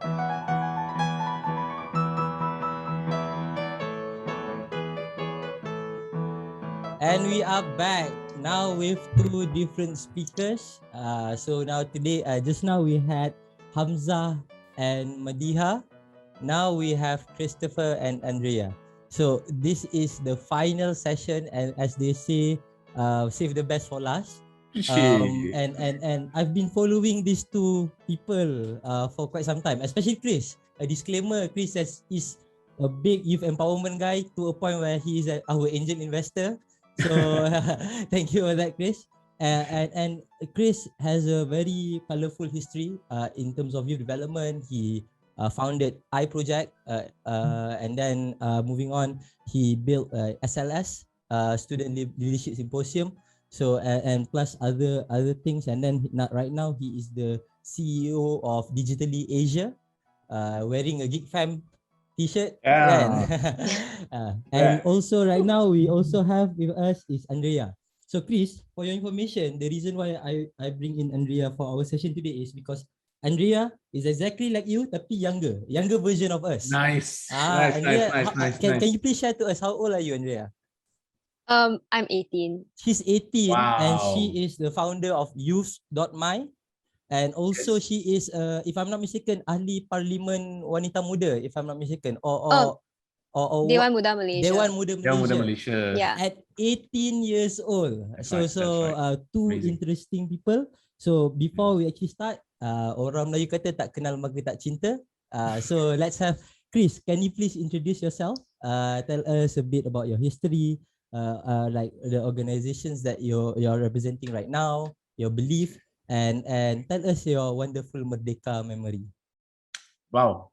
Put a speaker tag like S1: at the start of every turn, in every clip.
S1: And we are back now with two different speakers. So now today, just now we had Hamzah and Madiha. Now we have Christopher and Andrea. So this is the final session, and as they say, save the best for last. And I've been following these two people for quite some time, especially Chris. A disclaimer: Chris is a big youth empowerment guy to a point where he is our angel investor. So thank you for that, Chris. And Chris has a very colorful history in terms of youth development. He founded iProject, and then moving on, he built SLS, Student Leadership Symposium. So and plus other things, and then right now he is the CEO of Digitally.Asia, wearing a Geek Fam t-shirt.
S2: Yeah.
S1: And also right now we also have with us is Andrea. So Chris, for your information, the reason why I bring in Andrea for our session today is because Andrea is exactly like you tapi younger version of us.
S2: Nice.
S1: Andrea,
S2: nice.
S1: Can you please share to us how old are you, Andrea?
S3: I'm 18.
S1: She's 18.
S2: Wow.
S1: And she is the founder of Youths.My. And also
S2: Yes.
S1: she is, if I'm not mistaken, ahli parlimen wanita muda, if I'm not mistaken, or
S3: Dewan Muda Malaysia.
S1: Dewan Muda
S2: Malaysia.
S3: Yeah.
S1: At 18 years old.
S2: That's
S1: So
S2: right.
S1: two
S2: Amazing.
S1: interesting people. So before we actually start, orang Melayu kata tak kenal maka tak cinta. So let's have Chris. Can you please introduce yourself? Tell us a bit about your history, like the organizations that you're representing right now, your belief. And tell us your wonderful Merdeka memory.
S2: Wow.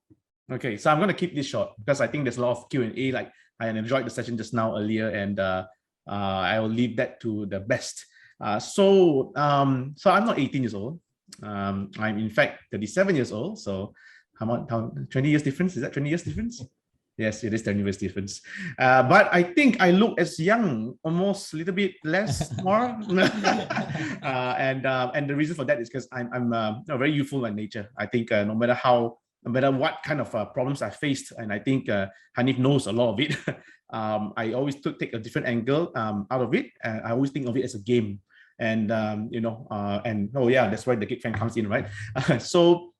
S2: Okay, so I'm going to keep this short because I think there's a lot of Q&A. Like I enjoyed the session just now earlier, and I will leave that to the best. So I'm not 18 years old. I'm in fact 37 years old. So how 20 years difference? Is that 20 years difference? Yes, it is 20 years difference. But I think I look as young, almost a little bit less, more. And the reason for that is because I'm very youthful by nature. I think no matter what kind of problems I faced, and I think Hanif knows a lot of it. I always take a different angle out of it, and I always think of it as a game. And that's why the Geek Fan comes in, right? So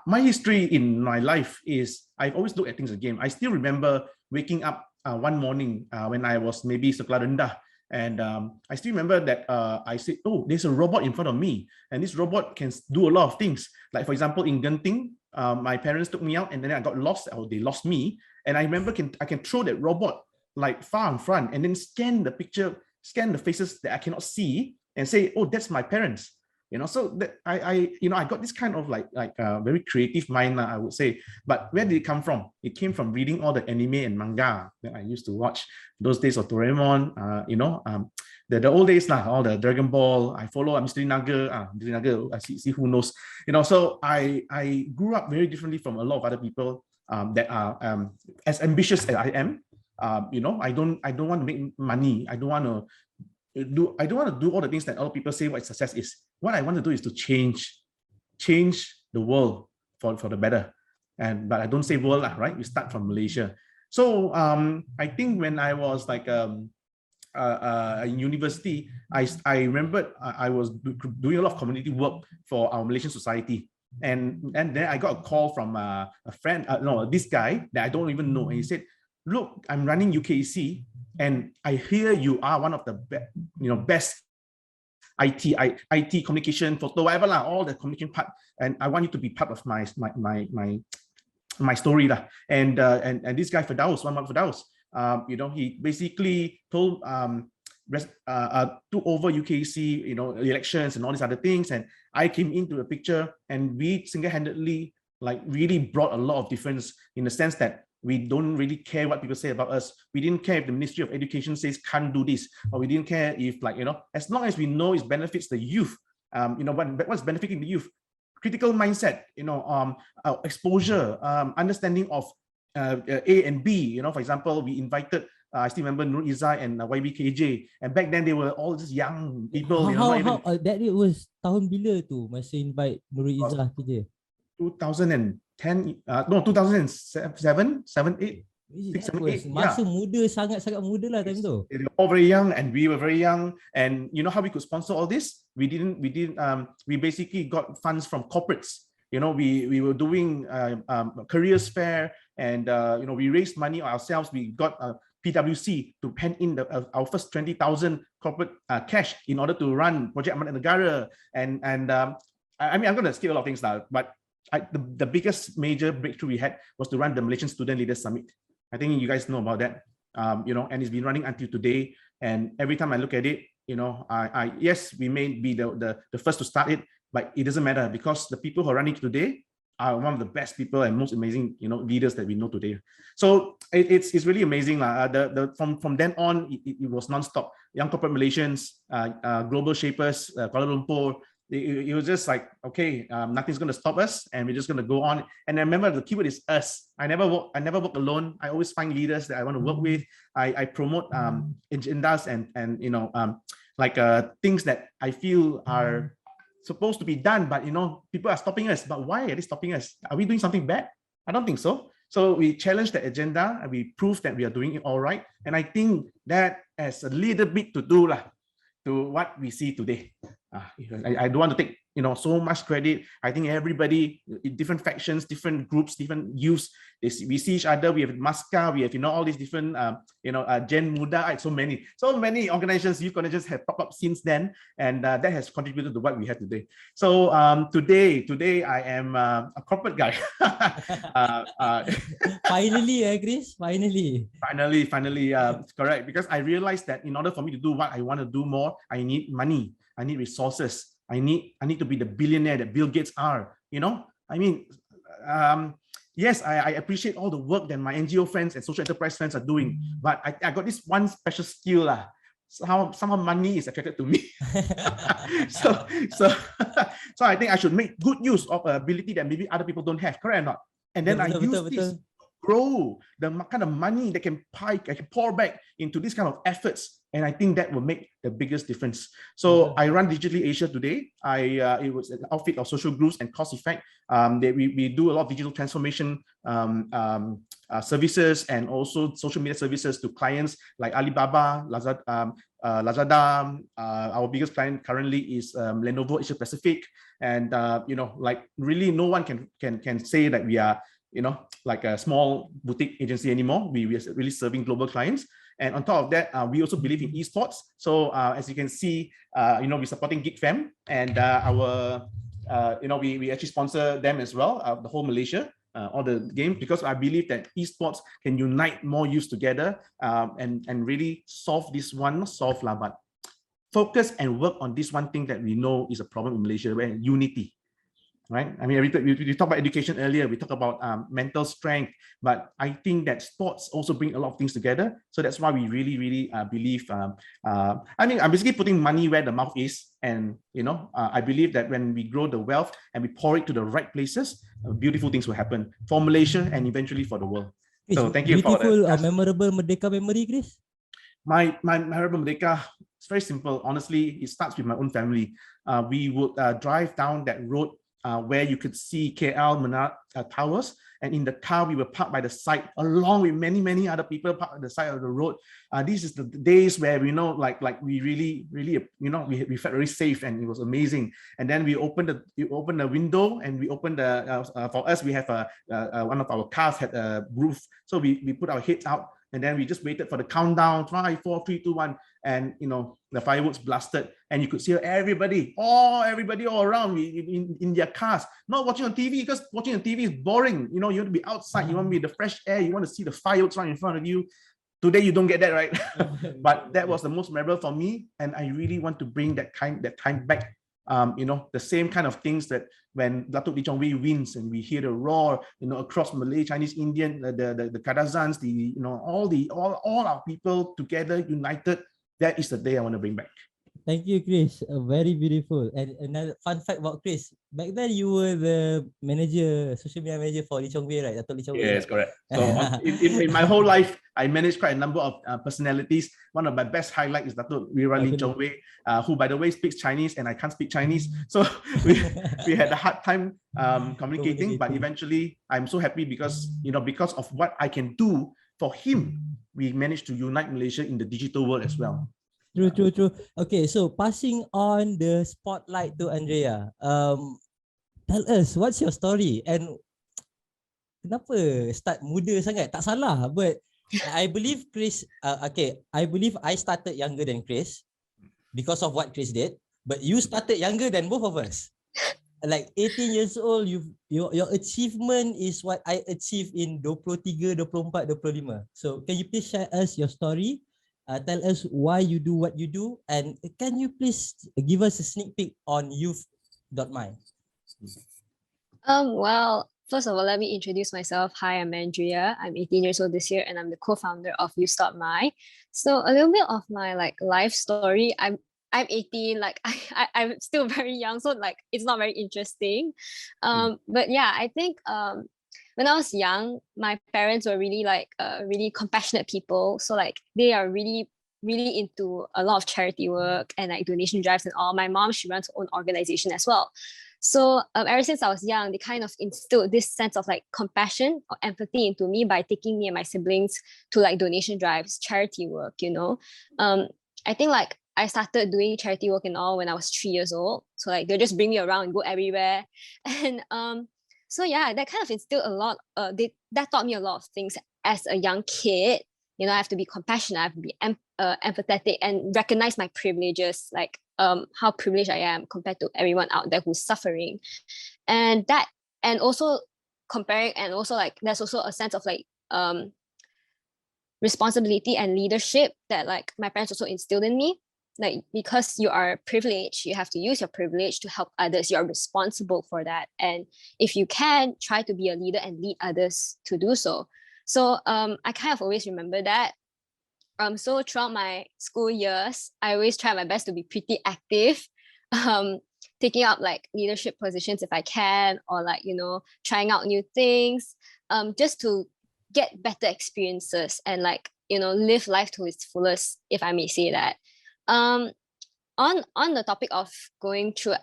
S2: my history in my life is I've always looked at things as a game. I still remember waking up one morning when I was maybe sekolah rendah, and I still remember that I said, oh, there's a robot in front of me, and this robot can do a lot of things. Like for example, in Genting, my parents took me out, and then I got lost, or they lost me, and I remember I can throw that robot like far in front, and then scan the picture, scan the faces that I cannot see, and say, oh, that's my parents. So that I got this kind of like very creative mind, I would say. But where did it come from? It came from reading all the anime and manga that I used to watch those days of Doraemon. The old days all the Dragon Ball. I follow Mystery Naga. I see who knows. So I grew up very differently from a lot of other people that are as ambitious as I am. I don't want to make money. I don't want to do all the things that other people say what success is. What I want to do is to change the world for the better. But I don't say world, right? We start from Malaysia. So I think when I was like in university, I remembered I was doing a lot of community work for our Malaysian society. And then I got a call from a friend, this guy that I don't even know. And he said, look, I'm running UKC, and I hear you are one of the best IT communication, photo, whatever all the communication part, and I want you to be part of my story lah. And this guy Muhammad Firdaus, he basically took over UKC, elections and all these other things, and I came into the picture, and we single-handedly really brought a lot of difference in the sense that we don't really care what people say about us. We didn't care if the Ministry of Education says can't do this, or we didn't care if as long as we know it benefits the youth, what's benefiting the youth, critical mindset, exposure, understanding of A and B. For example, we invited, I still remember Nur Izzah and YBKJ, and back then they were all just young people.
S1: How that it was tahun bila tu masa invite Nur Izzah KJ?
S2: 2010, no, 2007, 7, 8, 6,
S1: That
S2: 7,
S1: was
S2: 8.
S1: masa
S2: Yeah.
S1: muda, sangat-sangat muda lah time tu.
S2: They were all very young, and we were very young. And you know how we could sponsor all this? We basically got funds from corporates. You know, we were doing careers fair, and you know, we raised money ourselves. We got PwC to pen in our first 20,000 corporate cash in order to run Project Amanat Negara. And I mean, I'm going to skip a lot of things now, but the biggest major breakthrough we had was to run the Malaysian Student Leaders Summit. I think you guys know about that. You know, and it's been running until today. And every time I look at it, you know, yes, we may be the first to start it, but it doesn't matter, because the people who are running today are one of the best people and most amazing, you know, leaders that we know today. So it's really amazing. From then on, it was nonstop. Young corporate Malaysians, global shapers, Kuala Lumpur. It was just like, okay, nothing's going to stop us, and we're just going to go on. And I remember the keyword is us. I never work alone. I always find leaders that I want to work with. I promote agendas and you know, things that I feel are supposed to be done, but you know, people are stopping us. But why are they stopping us? Are we doing something bad? I don't think so. So we challenge the agenda, and we prove that we are doing it all right. And I think that has a little bit to do to what we see today. I don't want to take, you know, so much credit. I think everybody, different factions, different groups, different youths, we see each other. We have Maska, we have, you know, all these different, you know, Gen Muda, so many organizations, youth organizations have popped up since then, and that has contributed to what we have today. So today I am a corporate guy.
S1: Finally, Chris, finally,
S2: correct, because I realized that in order for me to do what I want to do more, I need money. I need resources. I need to be the billionaire that Bill Gates are. You know, I mean, yes, I appreciate all the work that my NGO friends and social enterprise friends are doing, but I got this one special skill. Somehow money is attracted to me. so I think I should make good use of an ability that maybe other people don't have. Correct or not? And then I use this grow the kind of money that I can pour back into this kind of efforts, and I think that will make the biggest difference. So I run Digitally.Asia today. It was an outfit of social groups and cost effect. We do a lot of digital transformation services, and also social media services to clients like Alibaba, Lazada. Our biggest client currently is Lenovo Asia Pacific, and you know, like really no one can say that we are, you know, like a small boutique agency anymore. We are really serving global clients. And on top of that, we also believe in esports. So as you can see, you know, we're supporting GeekFam, and you know, we actually sponsor them as well, the whole Malaysia, all the games, because I believe that esports can unite more youths together, and really solve this one, not solve lah, but focus and work on this one thing that we know is a problem in Malaysia, where unity. Right? I mean, we talked about education earlier. We talk about mental strength, but I think that sports also bring a lot of things together. So that's why we really believe. I mean, I'm basically putting money where the mouth is, and you know, I believe that when we grow the wealth and we pour it to the right places, beautiful things will happen for Malaysia and eventually for the world.
S1: Chris,
S2: so thank you
S1: beautiful,
S2: for that.
S1: memorable Merdeka memory, Chris.
S2: My memorable Merdeka, it's very simple. Honestly, it starts with my own family. We would drive down that road where you could see KL Menara towers, and in the car we were parked by the side along with many other people parked at the side of the road. These is the days where we know, like we really you know, we felt very safe, and it was amazing. And then we opened the window, and we opened the for us, we have one of our cars had a roof, so we put our heads out, and then we just waited for the countdown, 5, 4, 3, 2, 1, and you know, the fireworks blasted, and you could see everybody all around in their cars, not watching on TV, because watching on TV is boring. You know, you want to be outside, you want to be in the fresh air, you want to see the fireworks right in front of you. Today you don't get that, right? But that was the most memorable for me, and I really want to bring that time back. You know, the same kind of things that when Datuk Lee Chong Wei wins and we hear the roar, you know, across Malay, Chinese, Indian, the Kadazans, you know, all our people together, united. That is the day I want to bring back.
S1: Thank you, Chris. Very beautiful. And another fun fact about Chris. Back then, you were the manager, social media manager for Lee Chong Wei, right? Dato' Lee Chong Wei,
S2: Yes,
S1: right?
S2: correct. So in my whole life, I managed quite a number of personalities. One of my best highlights is Dato' Lee
S1: Dato'
S2: Chong
S1: Lee.
S2: Wei, who, by the way, speaks Chinese, and I can't speak Chinese. So we, we had a hard time communicating, but
S1: Communicating.
S2: eventually I'm so happy because, because of what I can do for him, we managed to unite Malaysia in the digital world as well.
S1: True, true, true. Okay, so passing on the spotlight to Andrea. Tell us, what's your story? And kenapa start muda sangat? Tak salah, but I believe Chris, okay, I believe I started younger than Chris because of what Chris did, but you started younger than both of us. Like 18 years old, your achievement is what I achieved in 23, 24, 25. So can you please share us your story? Tell us why you do what you do, and can you please give us a sneak peek on Youth.My?
S3: Well, first of all, let me introduce myself. Hi, I'm Andrea. I'm 18 years old this year, and I'm the co-founder of Youths.My. So a little bit of my life story. I'm 18. I'm still very young, so it's not very interesting. But yeah, I think when I was young, my parents were really really compassionate people. So they are really into a lot of charity work and donation drives and all. My mom, she runs her own organization as well. So ever since I was young, they kind of instilled this sense of compassion or empathy into me by taking me and my siblings to donation drives, charity work, I think I started doing charity work and all when I was 3 years old. So they'll just bring me around and go everywhere. And so yeah, that kind of instilled a lot, that taught me a lot of things as a young kid. I have to be compassionate, I have to be empathetic and recognize my privileges, how privileged I am compared to everyone out there who's suffering. And that, and also comparing, and also there's also a sense of responsibility and leadership that my parents also instilled in me. Because you are privileged, you have to use your privilege to help others. You're responsible for that, and if you can, try to be a leader and lead others to do so. So I kind of always remember that. So throughout my school years, I always try my best to be pretty active, um, taking up leadership positions if I can, or trying out new things, just to get better experiences and live life to its fullest, if I may say that. Um, on the topic of going through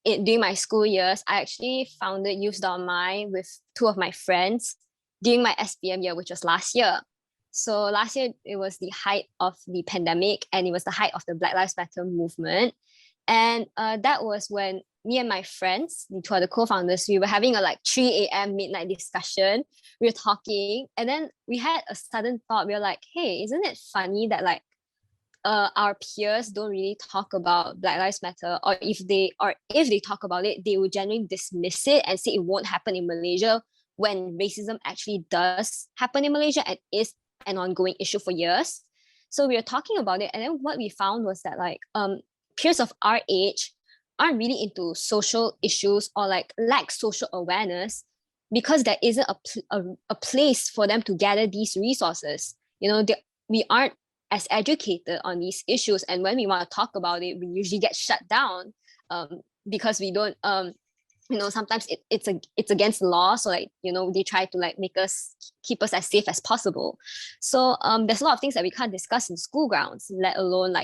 S3: during my school years, I actually founded Youths.My with two of my friends during my SPM year, which was last year. So last year, it was the height of the pandemic, and it was the height of the Black Lives Matter movement. And that was when me and my friends, the two other co-founders, we were having a 3 a.m. midnight discussion. We were talking, and then we had a sudden thought. We were like, hey, isn't it funny that our peers don't really talk about Black Lives Matter, or if they talk about it, they will generally dismiss it and say it won't happen in Malaysia, when racism actually does happen in Malaysia and is an ongoing issue for years. So we were talking about it, and then what we found was that peers of our age aren't really into social issues, or lack social awareness, because there isn't a place for them to gather these resources. We aren't as educated on these issues, and when we want to talk about it, we usually get shut down, because we don't sometimes it's against the law. So they try to keep us as safe as possible. So there's a lot of things that we can't discuss in school grounds, let alone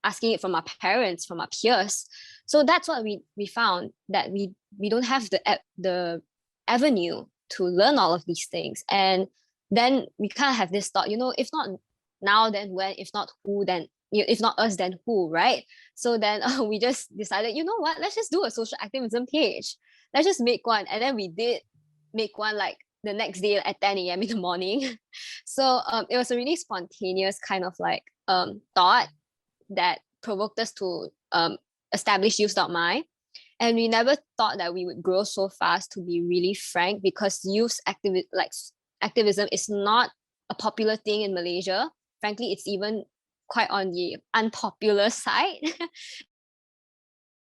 S3: asking it from our parents, from our peers. So that's what we found, that we don't have the avenue to learn all of these things. And then we kind of have this thought, if not now, then when? If not who, then if not us, then who, right? So then we just decided, you know what, let's just do a social activism page. Let's just make one. And then we did make one the next day at 10 a.m. in the morning. So it was a really spontaneous kind of thought that provoked us to establish Youths.My. And we never thought that we would grow so fast, to be really frank, because activism is not a popular thing in Malaysia. Frankly, it's even quite on the unpopular side.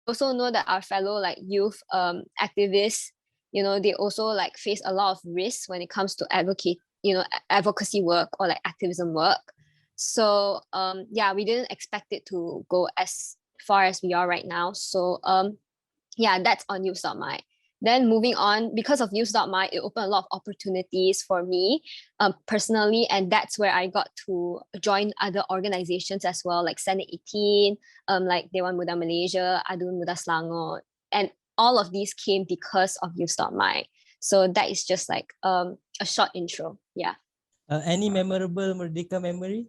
S3: Also know that our fellow youth activists, they also face a lot of risks when it comes to advocacy work or activism work. So yeah, we didn't expect it to go as far as we are right now. So yeah, that's on Youths.My. Then moving on, because of Youths.My, it opened a lot of opportunities for me personally, and that's where I got to join other organizations as well, like Senate 18, like Dewan Muda Malaysia, Adun Muda Selangor, and all of these came because of Youths.My. So that is just like a short intro. Yeah.
S1: Any memorable Merdeka memory?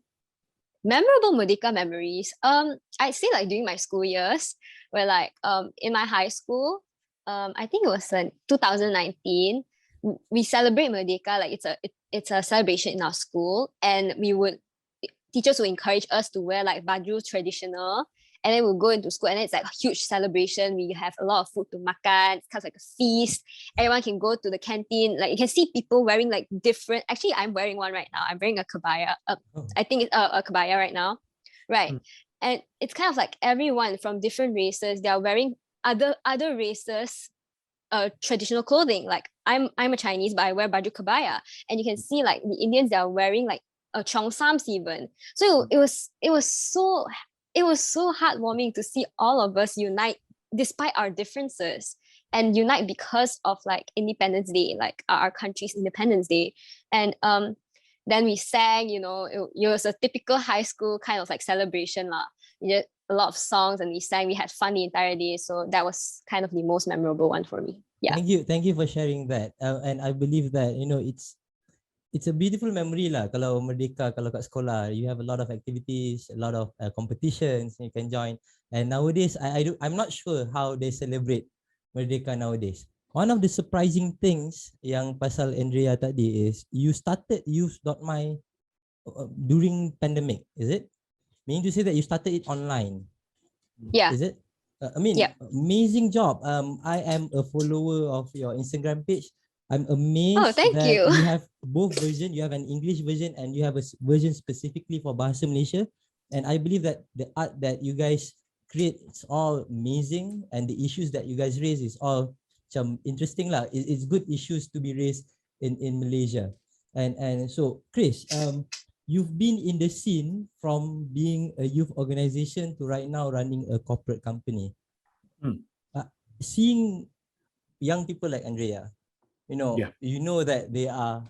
S3: Memorable Merdeka memories. I'd say like during my school years, where like in my high school, I think it was in 2019, we celebrate Merdeka, like it's a celebration in our school, and teachers would encourage us to wear like baju traditional, and then we'll go into school, and it's like a huge celebration. We have a lot of food to makan. It's kind of like a feast. Everyone can go to the canteen. Like you can see people wearing like different. Actually, I'm wearing one right now. I'm wearing a kabaya. I think it's a kabaya right now, right? And it's kind of like everyone from different races. They are wearing other races traditional clothing. Like I'm a Chinese, but I wear baju kabaya, and you can see like the Indians, they are wearing like cheongsams even. So it was so heartwarming to see all of us unite despite our differences, and unite because of like Independence Day, like our country's Independence Day. And then we sang, it was a typical high school kind of like celebration lah. A lot of songs, and we sang, we had fun the entire day. So that was kind of the most memorable one for me. Yeah.
S1: Thank you for sharing that. And I believe that it's a beautiful memory lah. Kalau Merdeka, kalau kat sekolah, you have a lot of activities, a lot of competitions you can join. And nowadays, I'm not sure how they celebrate Merdeka nowadays. One of the surprising things yang pasal Andrea tadi is you started Youths.My during pandemic, is it? Meaning to say that you started it online.
S3: Yeah.
S1: Is it? Amazing job. I am a follower of your Instagram page. I'm amazed that you have both versions. You have an English version and you have a version specifically for Bahasa Malaysia. And I believe that the art that you guys create is all amazing, and the issues that you guys raise is all interesting lah. It's good issues to be raised in Malaysia. And so Chris, you've been in the scene from being a youth organization to right now running a corporate company. Seeing young people like Andrea, you know that they are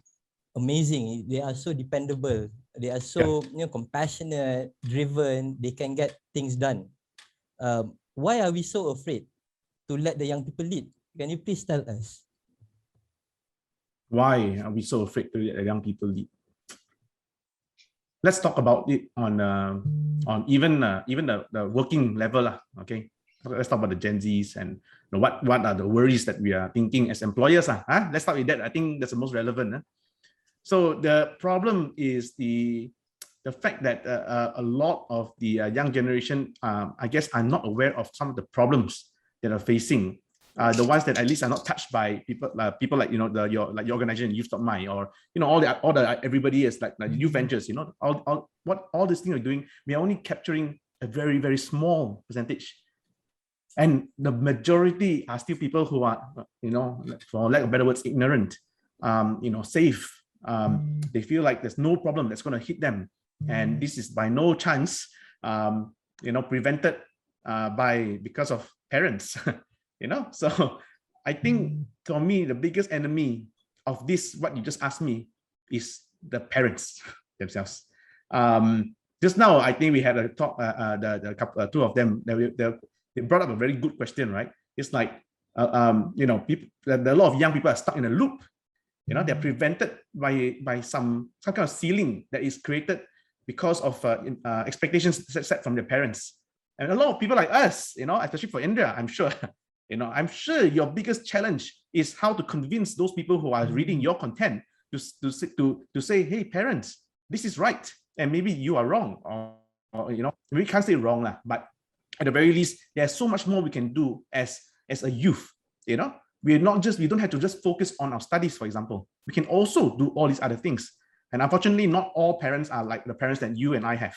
S1: amazing. They are so dependable. They are so compassionate, driven. They can get things done. Why are we so afraid to let the young people lead? Can you please tell us?
S2: Why are we so afraid to let the young people lead? Let's talk about it on even the working level lah. Okay, let's talk about the Gen Zs and what are the worries that we are thinking as employers lah. Let's start with that. I think that's the most relevant. So the problem is the fact that a lot of the young generation, I guess, are not aware of some of the problems that are facing. The ones that at least are not touched by people like your organization Youths.My, or all the everybody is like youth ventures, all these things we're doing, we are only capturing a very, very small percentage, and the majority are still people who are for lack of better words, ignorant, safe. They feel like there's no problem that's going to hit them, and this is by no chance prevented because of parents. So I think for me, the biggest enemy of this, what you just asked me, is the parents themselves. Just now, I think we had a talk, the two of them, they brought up a very good question, right? It's like, people, a lot of young people are stuck in a loop. They're prevented by some kind of ceiling that is created because of expectations set from their parents. And a lot of people like us, especially for Andrea, I'm sure, I'm sure your biggest challenge is how to convince those people who are reading your content to say, hey, parents, this is right, and maybe you are wrong, or we can't say wrong lah, but at the very least, there's so much more we can do as a youth. We don't have to just focus on our studies, for example. We can also do all these other things. And unfortunately, not all parents are like the parents that you and I have.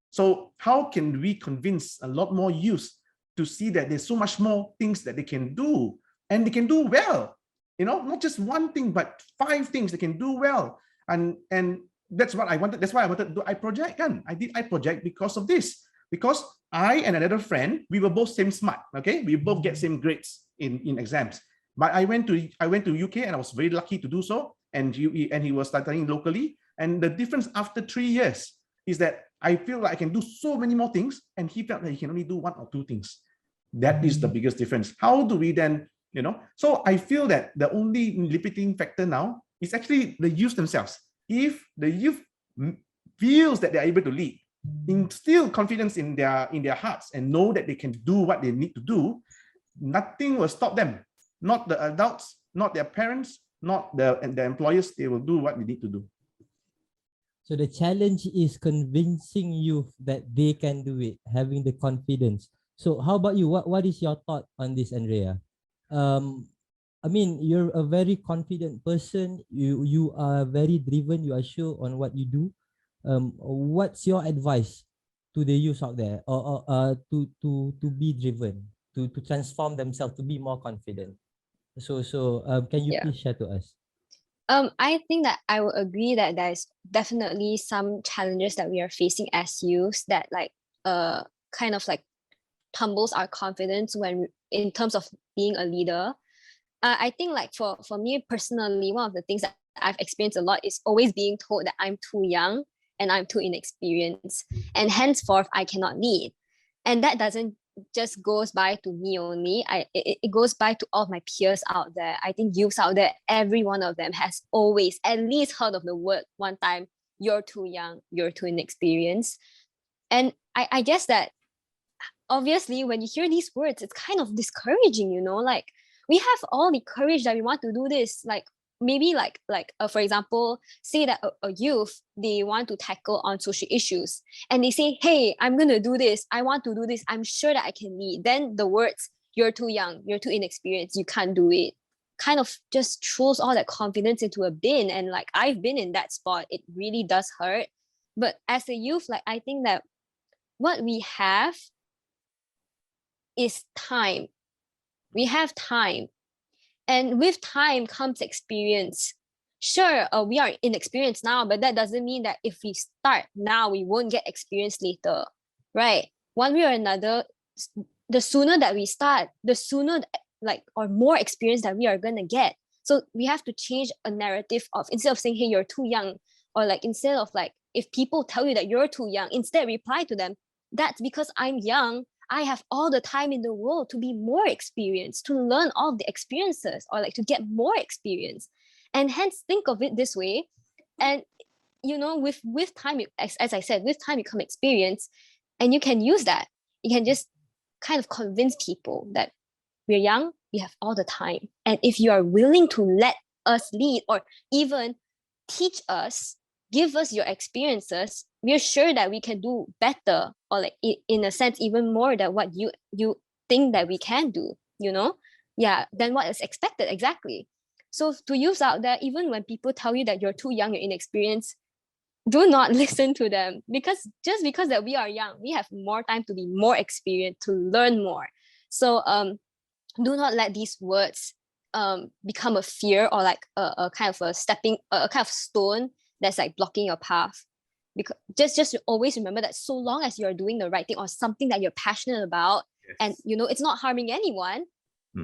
S2: So how can we convince a lot more youth to see that there's so much more things that they can do, and they can do well, not just one thing, but 5 things they can do well. And that's what I wanted. That's why I wanted to do iProject. I did iProject because of this. Because I and another friend, we were both same smart. Okay, we both get same grades in exams. But I went to UK and I was very lucky to do so. And he was studying locally. And the difference after 3 years is that I feel like I can do so many more things, and he felt that he can only do 1 or 2 things. That is the biggest difference. How do we then, So I feel that the only limiting factor now is actually the youth themselves. If the youth feels that they are able to lead, instill confidence in their hearts, and know that they can do what they need to do, nothing will stop them. Not the adults, not their parents, not the employers. They will do what they need to do.
S1: So the challenge is convincing youth that they can do it, having the confidence. So how about you? What is your thought on this, Andrea? I mean, you're a very confident person. You are very driven. You are sure on what you do. What's your advice to the youth out there, or to be driven, to transform themselves, to be more confident? So can you please share to us?
S3: I think that I will agree that there's definitely some challenges that we are facing as youths that kind of like tumbles our confidence when in terms of being a leader. I think like for me personally, one of the things that I've experienced a lot is always being told that I'm too young and I'm too inexperienced, and henceforth I cannot lead. And that doesn't just goes by to me only. It goes by to all of my peers out there. I think youths out there, every one of them has always at least heard of the word one time, you're too young, you're too inexperienced. And I guess that obviously when you hear these words, it's kind of discouraging, like we have all the courage that we want to do this, like maybe for example, say that a youth, they want to tackle on social issues and they say, hey, I'm gonna do this, I want to do this, I'm sure that I can lead. Then the words, you're too young, you're too inexperienced, you can't do it, kind of just throws all that confidence into a bin. And like I've been in that spot, it really does hurt. But as a youth, like I think that what we have is time. We have time. And with time comes experience. Sure, we are inexperienced now, but that doesn't mean that if we start now, we won't get experience later, right? One way or another, the sooner that we start, the sooner or more experience that we are going to get. So we have to change a narrative of, instead of saying, hey, you're too young, or like instead of like, if people tell you that you're too young, instead reply to them, that's because I'm young, I have all the time in the world to be more experienced, to learn all the experiences, or like to get more experience. And hence think of it this way. And with time, as I said, with time you come experience, and you can use that. You can just kind of convince people that we're young, we have all the time. And if you are willing to let us lead, or even teach us, give us your experiences, we're sure that we can do better, or like in a sense even more than what you think that we can do, than what is expected. Exactly. So to youths out there, even when people tell you that you're too young, you're inexperienced, do not listen to them, because just because that we are young, we have more time to be more experienced, to learn more. So do not let these words become a fear, or like a kind of a kind of stone that's like blocking your path. Because just always remember that so long as you're doing the right thing, or something that you're passionate about, yes, and it's not harming anyone,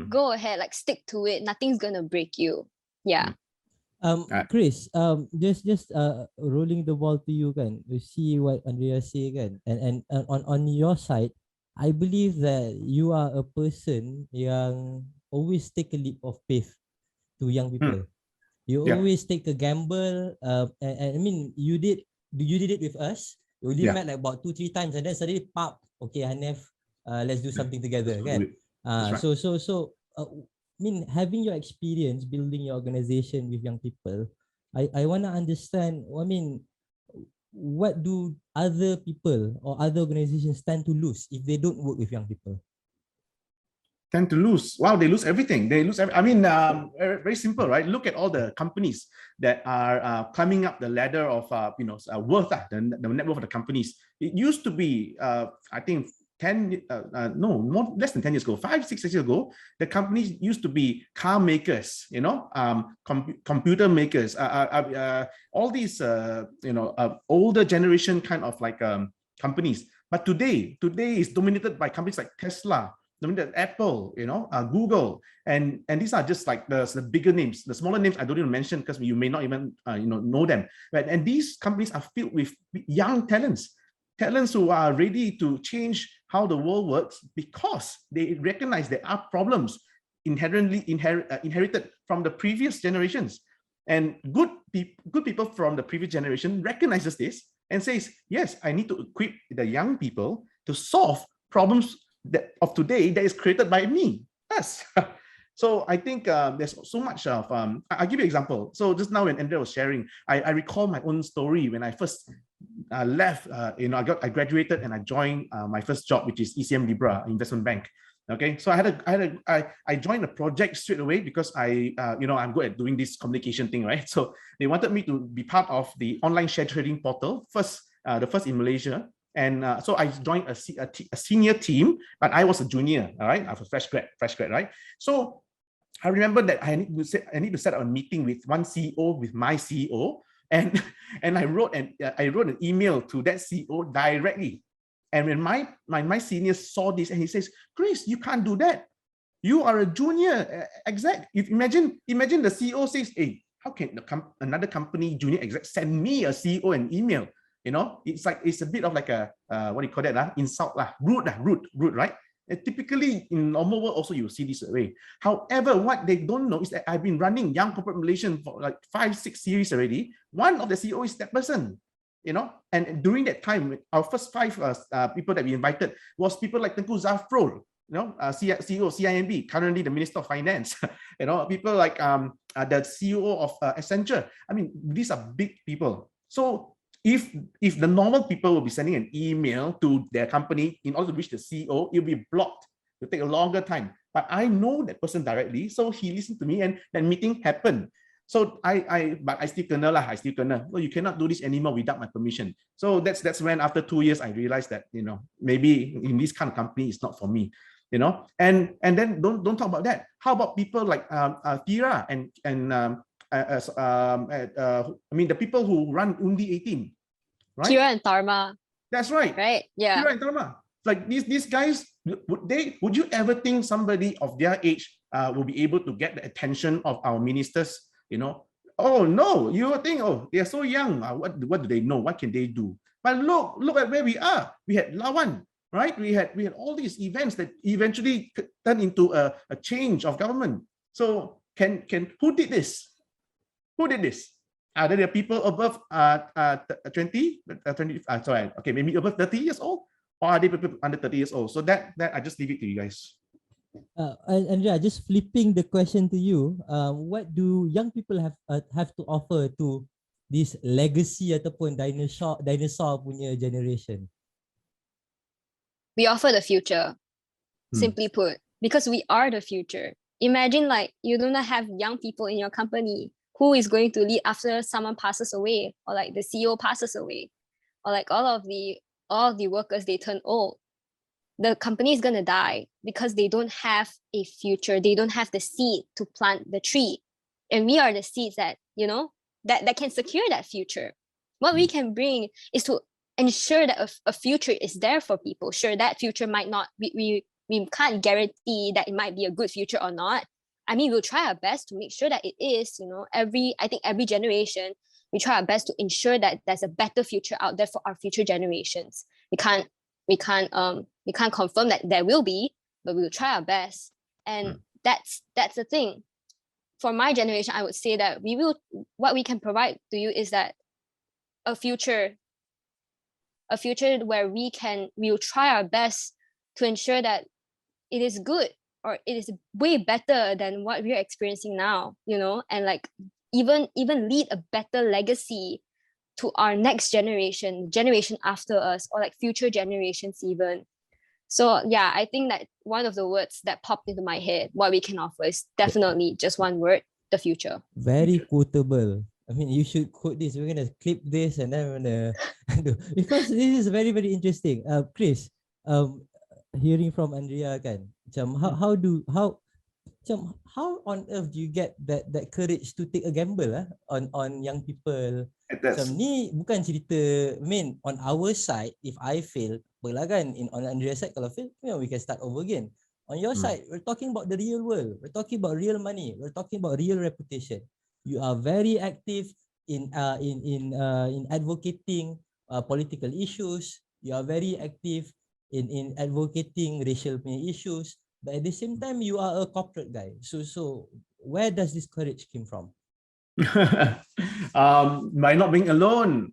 S3: go ahead, like stick to it. Nothing's gonna break you. Yeah.
S1: Chris, just rolling the ball to you kan. You see what Andrea say kan, and on your side, I believe that you are a person yang always take a leap of faith to young people. You always take a gamble, and I mean you did it with us. You only met like about 2-3 times, and then suddenly pop, okay Hanif, let's do something together again. Right. So I mean, having your experience building your organization with young people, I want to understand, I mean, what do other people or other organizations stand to lose if they don't work with young people?
S2: Tend to lose. Wow, they lose everything. I mean, very simple, right? Look at all the companies that are climbing up the ladder of, worth, the net worth of the companies. It used to be, I think less than 10 years ago, 5-6 years ago, the companies used to be car makers, computer makers, all these, older generation kind of like companies. But today is dominated by companies like Tesla, Apple, Google, and these are just like the bigger names. The smaller names I don't even mention because you may not even know them. Right? And these companies are filled with young talents who are ready to change how the world works because they recognize there are problems inherited from the previous generations. And good people from the previous generation recognizes this and says, yes, I need to equip the young people to solve problems of today that is created by me. Yes. So I think there's so much of, I'll give you an example. So just now when Andrea was sharing, I recall my own story when I first left, I graduated and I joined my first job, which is ECM Libra investment bank. Okay, so I joined a project straight away because I'm good at doing this communication thing, right? So they wanted me to be part of the online share trading portal, the first in Malaysia. And so I joined a senior team, but I was a junior, all right? I was a fresh grad, right? So I remember that I need to set up a meeting with one CEO, with my CEO, and I wrote an email to that CEO directly. And when my senior saw this, and he says, "Chris, you can't do that. You are a junior exec. If imagine the CEO says, hey, how can another company junior exec send me a CEO an email? It's a bit of like a what do you call that? Insult, rude, right? And typically in normal world also you see this way. However, what they don't know is that I've been running Young Corporate Malaysian for like 5-6 series already. One of the CEO is that person. And during that time, our first 5 people that we invited was people like Tengku Zafrul, CEO of CIMB, currently the Minister of Finance, people like the CEO of Accenture. I mean, these are big people. So if the normal people will be sending an email to their company in order to reach the CEO, it'll be blocked. It'll take a longer time. But I know that person directly, so he listened to me, and that meeting happened. So but I still kena. No, you cannot do this anymore without my permission. So that's when after 2 years I realized that maybe in this kind of company it's not for me. And then don't talk about that. How about people like Tira and the people who run Undi 18, right?
S3: Kira and Tharma.
S2: That's right.
S3: Right. Yeah.
S2: Kira and Tharma. Like these guys, would you ever think somebody of their age will be able to get the attention of our ministers? Oh no, you would think, oh, they're so young. What do they know? What can they do? But look at where we are. We had Lawan, right? We had all these events that eventually turned into a change of government. So who did this? Who did this? Are there people above 20, maybe above 30 years old? Or are they people under 30 years old? So that I just leave it to you guys.
S1: Andrea, just flipping the question to you, what do young people have to offer to this legacy ataupun dinosaur punya generation?
S3: We offer the future, simply put, because we are the future. Imagine like you do not have young people in your company. Who is going to lead after someone passes away, or like the CEO passes away, or like all of the workers, they turn old? The company is going to die because they don't have a future. They don't have the seed to plant the tree. And we are the seeds that, that can secure that future. What we can bring is to ensure that a future is there for people. Sure, that future might not, we can't guarantee that it might be a good future or not. I mean, we'll try our best to make sure that it is, I think every generation, we try our best to ensure that there's a better future out there for our future generations. We can't confirm that there will be, but we'll try our best. And that's the thing. For my generation, I would say that what we can provide to you is that a future where we'll try our best to ensure that it is good, or it is way better than what we're experiencing now, and like even lead a better legacy to our next generation after us, or like future generations even. So yeah, I think that one of the words that popped into my head, what we can offer, is definitely just one word: the future.
S1: Very quotable. I mean, you should quote this. We're gonna clip this and then we're gonna do, because this is very, very interesting. Chris, hearing from Andrea kan, macam how on earth do you get that courage to take a gamble on young people? Macam
S2: That's
S1: ni bukan cerita, I mean on our side, if I fail, apalah kan, on Andrea side kalau fail, we can start over again. On your side, we're talking about the real world. We're talking about real money. We're talking about real reputation. You are very active in advocating political issues. You are very active in advocating racial issues. But at the same time, you are a corporate guy. So where does this courage came from?
S2: by not being alone.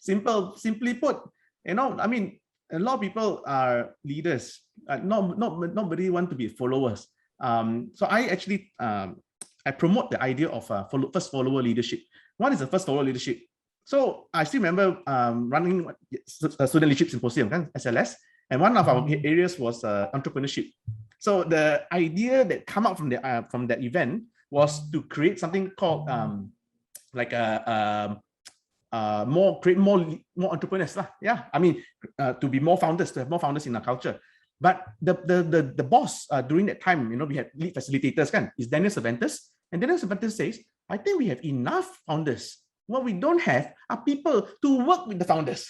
S2: Simply put, I mean, a lot of people are leaders. Nobody want to be followers. So I actually I promote the idea of first follower leadership. What is the first follower leadership? So I still remember running student leadership symposium, SLS, and one of our areas was entrepreneurship. So the idea that come out from that event was to create something called like create more entrepreneurs lah. Yeah, I mean to be more founders, to have more founders in our culture. But the boss during that time, we had lead facilitators, is Daniel Cervantes, and Daniel Cervantes says, I think we have enough founders. What we don't have are people to work with the founders.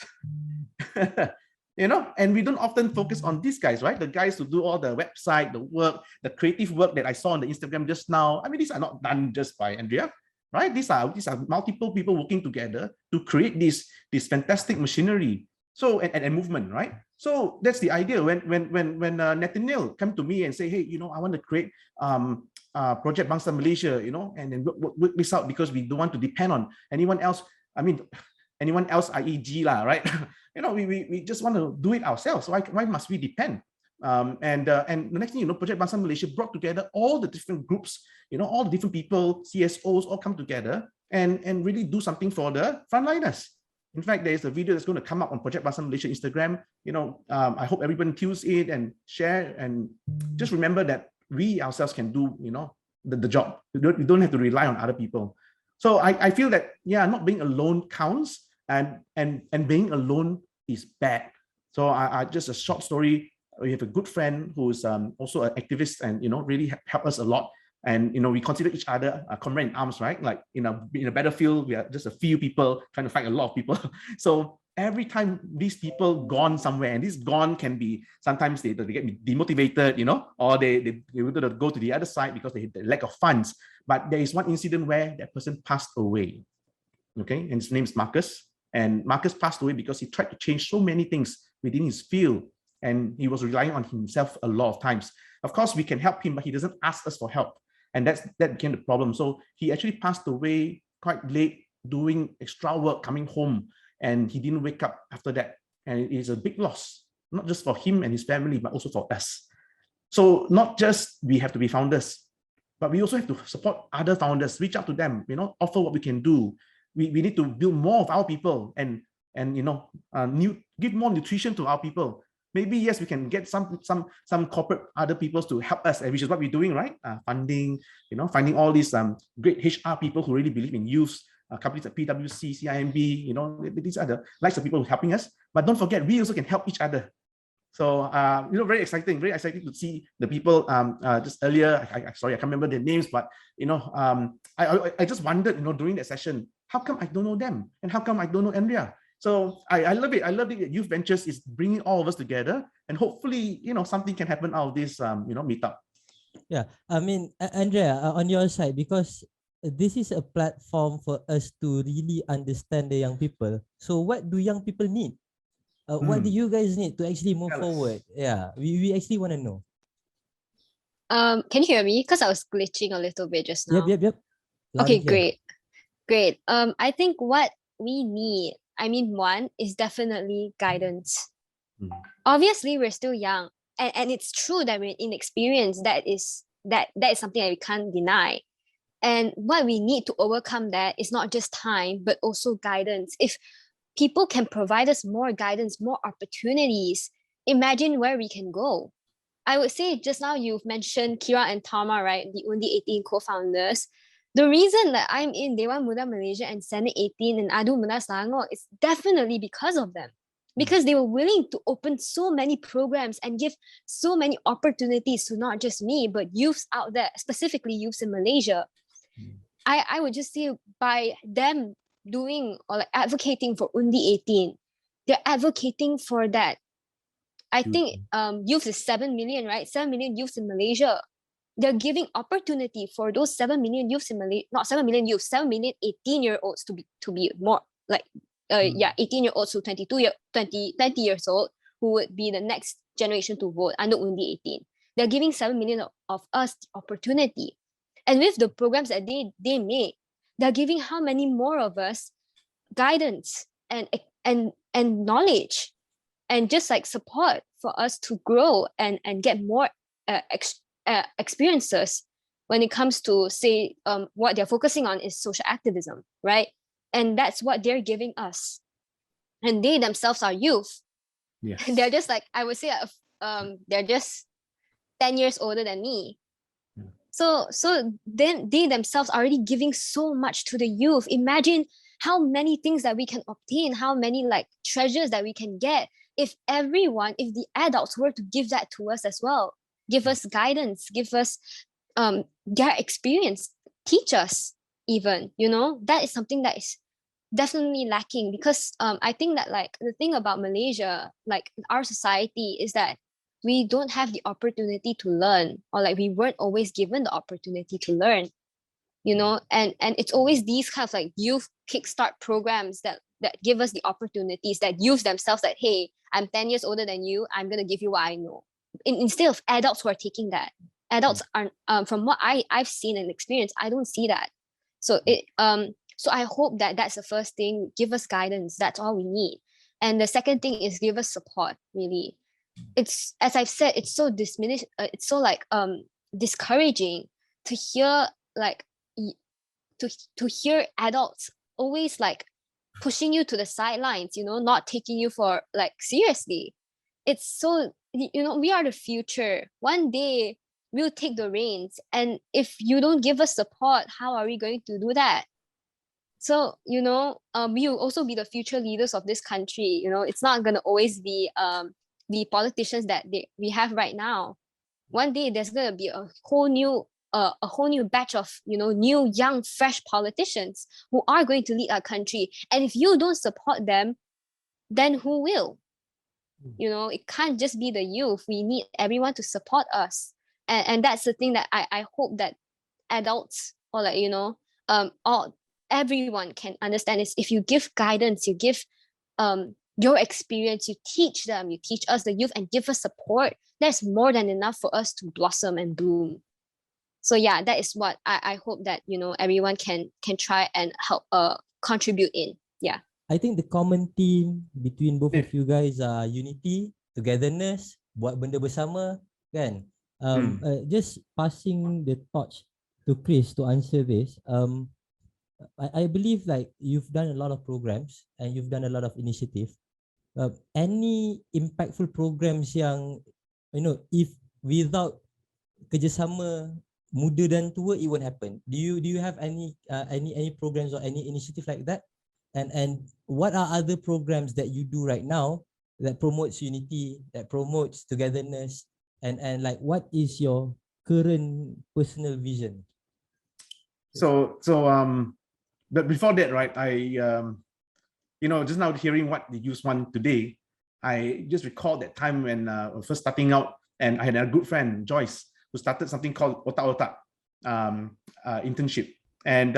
S2: And we don't often focus on these guys, right? The guys who do all the website, the work, the creative work that I saw on the Instagram just now. I mean, these are not done just by Andrea, right? These are multiple people working together to create this fantastic machinery. So and movement, right? So that's the idea. When Nathaniel come to me and say, hey, I want to create Project Bangsa Malaysia, and then work this out because we don't want to depend on anyone else. I mean, anyone else, i.e. G lah, right? We just want to do it ourselves. Why must we depend? And the next thing Project Bangsa Malaysia brought together all the different groups, all the different people, CSOs, all come together and really do something for the frontliners. In fact, there's a video that's going to come up on Project Bangsa Malaysia Instagram. I hope everyone tunes in and share, and just remember that we ourselves can do, the job. We don't have to rely on other people. So I feel that, not being alone counts, and being alone is bad. So I just a short story. We have a good friend who's also an activist and really helped us a lot. And we consider each other comrade in arms, right? Like in a battlefield, we are just a few people trying to fight a lot of people. So every time these people gone somewhere, and this gone can be sometimes they get demotivated, or they wanted to go to the other side because they had the lack of funds. But there is one incident where that person passed away. Okay, and his name is Marcus. And Marcus passed away because he tried to change so many things within his field, and he was relying on himself a lot of times. Of course, we can help him, but he doesn't ask us for help. And that became the problem. So he actually passed away quite late, doing extra work, coming home, and he didn't wake up after that. And it is a big loss, not just for him and his family, but also for us. So not just we have to be founders, but we also have to support other founders, reach out to them, offer what we can do. We need to build more of our people and give more nutrition to our people. Maybe, yes, we can get some corporate other peoples to help us, which is what we're doing, right? Funding, finding all these great HR people who really believe in youth, companies like PwC, CIMB, these are the likes of people helping us. But don't forget, we also can help each other. So, very exciting to see the people just earlier. Sorry, I can't remember their names, but, I just wondered, during that session, how come I don't know them? And how come I don't know Andrea? So I love it. I love it that Youth Ventures is bringing all of us together, and hopefully, something can happen out of this, meetup.
S1: Yeah, I mean, Andrea, on your side, because this is a platform for us to really understand the young people. So what do young people need? What do you guys need to actually move forward? Yeah, we actually want to know.
S3: Can you hear me? Because I was glitching a little bit just now.
S1: Yep.
S3: Okay, great. I think what we need, one is definitely guidance. Obviously, we're still young, and it's true that we're inexperienced. That is something that we can't deny. And what we need to overcome that is not just time, but also guidance. If people can provide us more guidance, more opportunities, imagine where we can go. I would say just now you've mentioned Kira and Tama, right? The only 18 co-founders. The reason that I'm in Dewan Muda Malaysia and Senate 18 and Adu Muda Selangor is definitely because of them. because they were willing to open so many programs and give so many opportunities to not just me, but youths out there, specifically youths in Malaysia. I would just say by them doing or like advocating for Undi 18, they're advocating for that. I think youth is 7 million, right? 7 million youths in Malaysia. They're giving opportunity for those 7 million youths in Malaysia, not 7 million youths, 7 million 18-year-olds to be more like 18-year-olds to 20 years old, who would be the next generation to vote under Undi 18. They're giving 7 million of us the opportunity. And with the programs that they make, they're giving how many more of us guidance and knowledge and just like support for us to grow and get more experiences when it comes to, say, what they're focusing on is social activism, right? And that's what they're giving us. And they themselves are youth.
S2: Yes.
S3: They're just like, I would say, they're just 10 years older than me. So then they themselves are already giving so much to the youth. Imagine how many things that we can obtain, how many like treasures that we can get if the adults were to give that to us as well, give us guidance, give us their experience, teach us even, that is something that is definitely lacking, because I think that like the thing about Malaysia, like our society, is that we don't have the opportunity to learn, or like we weren't always given the opportunity to learn, and it's always these kind of like youth kickstart programs that give us the opportunities, that youth themselves, that, hey, I'm 10 years older than you, I'm going to give you what I know. Instead of adults who are taking that. Adults aren't, from what I've seen and experienced, I don't see that. So so I hope that that's the first thing. Give us guidance. That's all we need. And the second thing is give us support, really. It's, as I've said, it's so it's so like discouraging to hear like to hear adults always like pushing you to the sidelines, not taking you for like seriously. It's so, we are the future. One day we'll take the reins, and if you don't give us support, how are we going to do that? So we will also be the future leaders of this country. It's not going to always be the politicians that we have right now. One day there's going to be a whole new batch of new, young, fresh politicians who are going to lead our country. And if you don't support them, then who will? It can't just be the youth. We need everyone to support us, and that's the thing that I hope that adults, or like everyone can understand, is if you give guidance, you give your experience, you teach them, you teach us, the youth, and give us support, that's more than enough for us to blossom and bloom. So yeah, that is what I hope that everyone can try and help contribute in. Yeah,
S1: I think the common theme between both of you guys are unity, togetherness, buat benda bersama, kan? Just passing the torch to Chris to answer this. I believe like you've done a lot of programs and you've done a lot of initiative. Any impactful programs yang if without kerjasama muda dan tua, it won't happen. Do you have any programs or any initiative like that? And what are other programs that you do right now that promotes unity, that promotes togetherness, and like what is your current personal vision?
S2: But before that, right, I just now hearing what the youth want today, I just recalled that time when first starting out, and I had a good friend, Joyce, who started something called Otak internship. And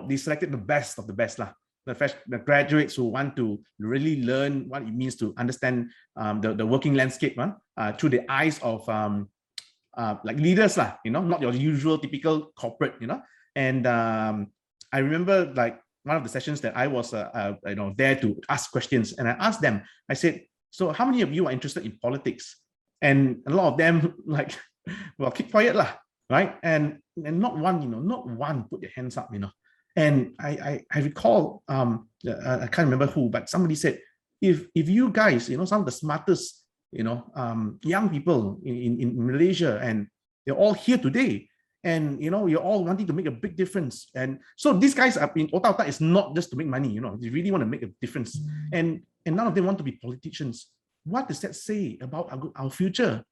S2: they selected the best of the best, the graduates who want to really learn what it means to understand the working landscape through the eyes of like leaders, not your usual typical corporate, And I remember like one of the sessions that I was there to ask questions, and I asked them, I said, so how many of you are interested in politics? And a lot of them like, well, keep quiet right? And not one put their hands up, And I recall, I can't remember who, but somebody said, if you guys, some of the smartest, young people in Malaysia, and they're all here today, and you're all wanting to make a big difference. And so these guys are in Otak is not just to make money. They really want to make a difference, and none of them want to be politicians. What does that say about our future?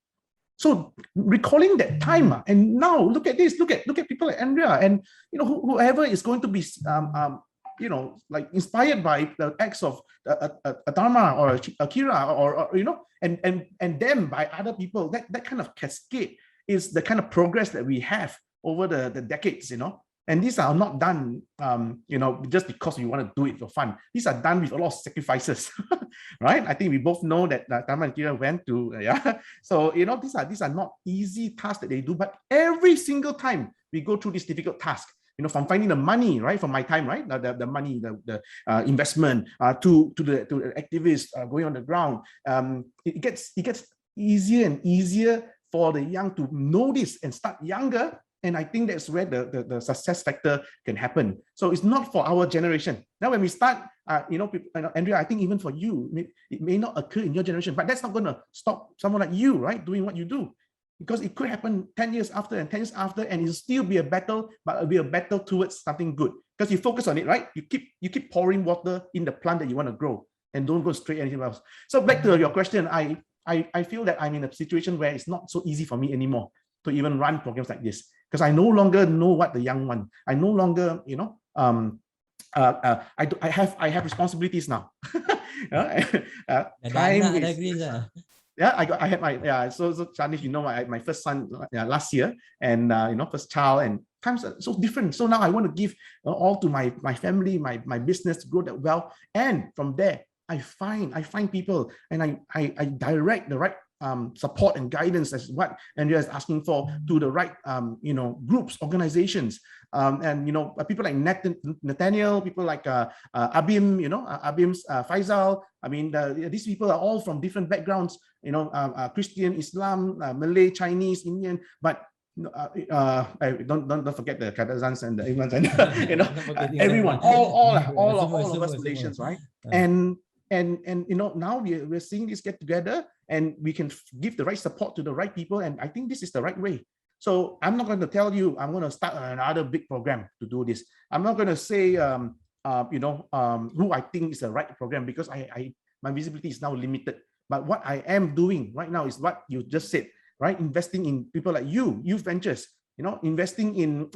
S2: So recalling that time, and now look at this, look at people like Andrea, and whoever is going to be like inspired by the acts of a Dharma or Akira, or and them by other people. That kind of cascade is the kind of progress that we have over the decades. And these are not done, just because we want to do it for fun. These are done with a lot of sacrifices, right? I think we both know that Dharma and Kira went to, So, these are not easy tasks that they do, but every single time we go through this difficult task, from finding the money, right, from my time, right, the money, the investment, to the activists going on the ground, it gets easier and easier for the young to know this and start younger. And I think that's where the success factor can happen. So it's not for our generation. Now, when we start, Andrea, I think even for you, it may not occur in your generation, but that's not going to stop someone like you, right, doing what you do. Because it could happen 10 years after and 10 years after, and it'll still be a battle, but it'll be a battle towards something good. Because you focus on it, right? You keep pouring water in the plant that you want to grow, and don't go straight anything else. So back to your question, I feel that I'm in a situation where it's not so easy for me anymore to even run programs like this, because I no longer know what the young want. I no longer, I have responsibilities now. Time is, I had my so Shanish, my first son last year, and first child, and times are so different. So now I want to give all to my family, my business to grow that well, and from there I find people, and I direct the right support and guidance, as what Andrea is asking for, to the right groups, organizations, and people like Nathaniel, people like Abim, Abim's Faisal. I mean, these people are all from different backgrounds, Christian, Islam, Malay, Chinese, Indian, but don't forget the Kadazans and the Imams, and everyone, all of us Malaysians, right? And now we're seeing this get together, and we can give the right support to the right people, and I think this is the right way. So I'm not going to tell you I'm going to start another big program to do this. I'm not going to say who I think is the right program, because my visibility is now limited. But what I am doing right now is what you just said, right? Investing in people like you, youth ventures, investing in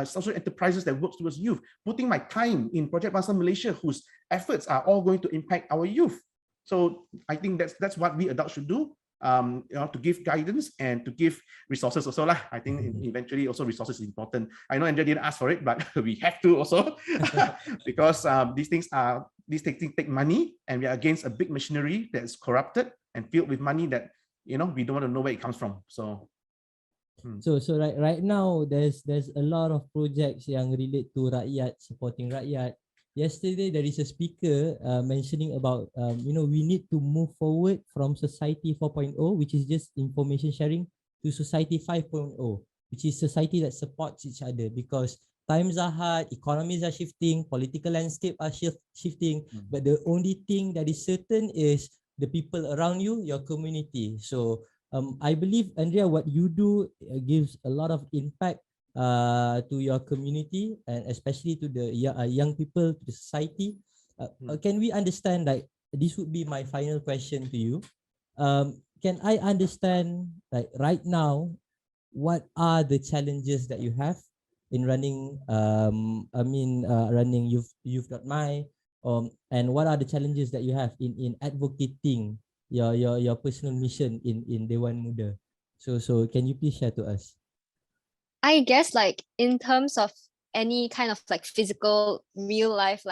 S2: social enterprises that work towards youth, putting my time in Project Bangsa Malaysia, whose efforts are all going to impact our youth. So I think that's what we adults should do, to give guidance and to give resources also lah. I think eventually also resources is important. I know Andrea didn't ask for it, but we have to also, because these things take money, and we are against a big machinery that's corrupted and filled with money that we don't want to know where it comes from. So
S1: right now there's a lot of projects yang relate to rakyat, supporting rakyat. Yesterday there is a speaker mentioning about we need to move forward from society 4.0, which is just information sharing, to society 5.0, which is society that supports each other, because times are hard, economies are shifting, political landscape are shifting, but the only thing that is certain is the people around you, your community. So I believe, Andrea, what you do gives a lot of impact to your community, and especially to the young people, to the society. Can we understand, like, this would be my final question to you. Can I understand, like, right now, what are the challenges that you have in running running Youth.My, and what are the challenges that you have in advocating your personal mission in Dewan Muda? So can you please share to us?
S3: I guess, like, in terms of any kind of like physical real life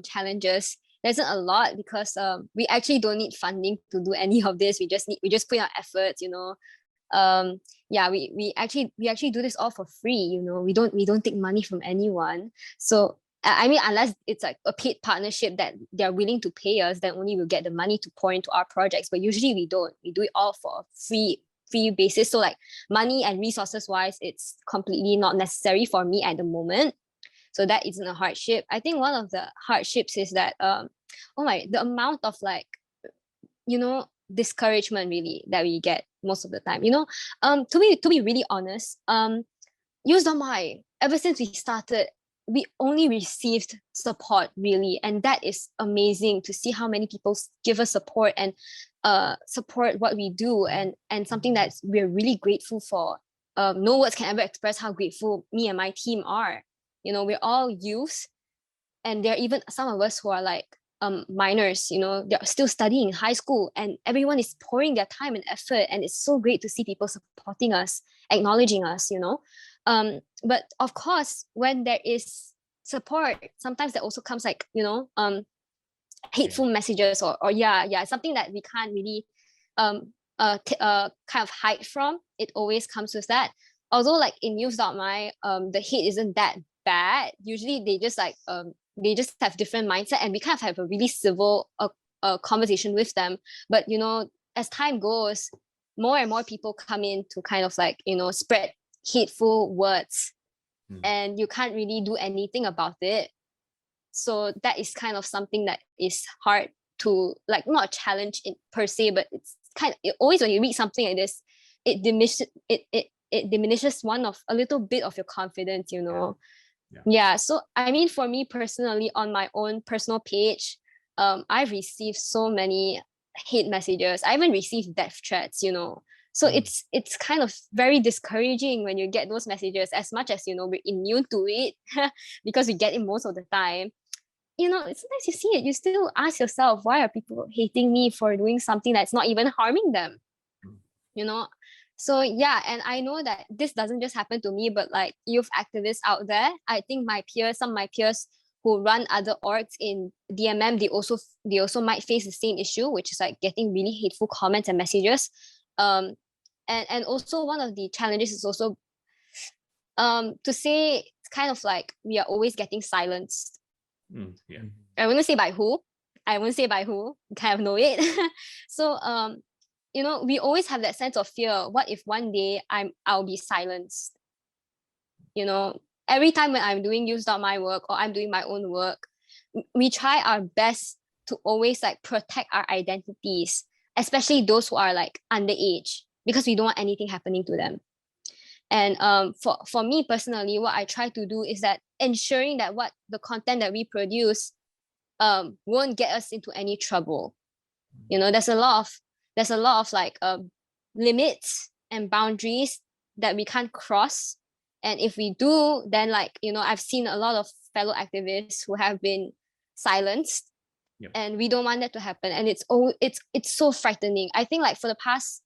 S3: challenges, there isn't a lot, because we actually don't need funding to do any of this. We just put in our efforts, we actually do this all for free. We don't take money from anyone. So I mean, unless it's like a paid partnership that they're willing to pay us, then only we'll get the money to pour into our projects. But usually we don't. We do it all for free basis. So like money and resources wise, it's completely not necessary for me at the moment. So that isn't a hardship. I think one of the hardships is that the amount of discouragement really that we get most of the time. To be really honest, Youths.My, ever since we started, we only received support, really, and that is amazing to see how many people give us support and support what we do, and something that we're really grateful for. No words can ever express how grateful me and my team are. You know, we're all youths, and there are even some of us who are like minors. You know, they're still studying in high school, and everyone is pouring their time and effort, and it's so great to see people supporting us, acknowledging us. You know, but of course, when there is support, sometimes there also comes like, you know, hateful messages, or yeah, something that we can't really kind of hide from. It always comes with that. Although like in Youths.My, the hate isn't that bad. Usually they just like they just have different mindset, and we kind of have a really civil conversation with them. But you know, as time goes, more and more people come in to kind of like, you know, spread hateful words, and you can't really do anything about it. So that is kind of something that is hard to, like, not a challenge in per se, but it's kind of, always when you read something like this, it diminishes a little bit of your confidence, you know. Yeah. So I mean, for me personally, on my own personal page, I've received so many hate messages. I even received death threats, you know. So it's kind of very discouraging when you get those messages, as much as, you know, we're immune to it because we get it most of the time. You know, sometimes you see it, you still ask yourself, why are people hating me for doing something that's not even harming them? You know? So yeah, and I know that this doesn't just happen to me, but like youth activists out there, I think some of my peers who run other orgs in DMM, they also might face the same issue, which is like getting really hateful comments and messages. And also one of the challenges is also to say, it's kind of like we are always getting silenced. I wouldn't say by who. You kind of know it. So you know, we always have that sense of fear. What if one day I'll be silenced? You know, every time when I'm doing Youths.My work, or I'm doing my own work, we try our best to always like protect our identities, especially those who are like underage, because we don't want anything happening to them. And for me personally, what I try to do is that ensuring that what the content that we produce won't get us into any trouble. You know, there's a lot of like limits and boundaries that we can't cross. And if we do, then like, you know, I've seen a lot of fellow activists who have been silenced. And we don't want that to happen. And it's so frightening. I think like for the past,